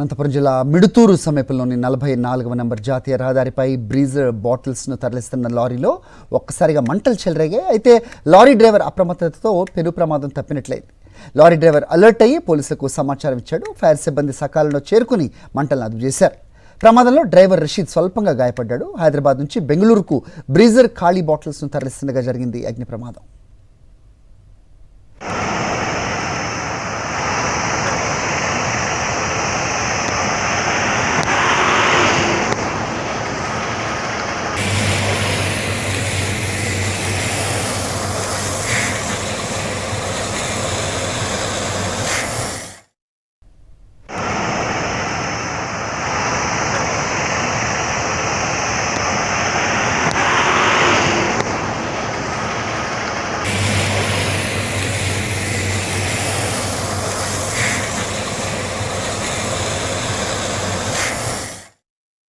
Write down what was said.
అనంతపురం జిల్లా మిడుతూరు సమీపంలోని 44వ నంబర్ జాతీయ రహదారిపై బ్రీజర్ బాటిల్స్ను తరలిస్తున్న లారీలో ఒక్కసారిగా మంటలు చెలరేగాయి. అయితే లారీ డ్రైవర్ అప్రమత్తతతో పెను ప్రమాదం తప్పినట్లయింది. లారీ డ్రైవర్ అలర్ట్ అయ్యి పోలీసులకు సమాచారం ఇచ్చాడు. ఫైర్ సిబ్బంది సకాలంలో చేరుకుని మంటలను అదుపు చేశారు. ప్రమాదంలో డ్రైవర్ రషీద్ స్వల్పంగా గాయపడ్డాడు. హైదరాబాద్ నుంచి బెంగళూరుకు బ్రీజర్ ఖాళీ బాటిల్స్ను తరలిస్తుండగా జరిగింది అగ్ని ప్రమాదం.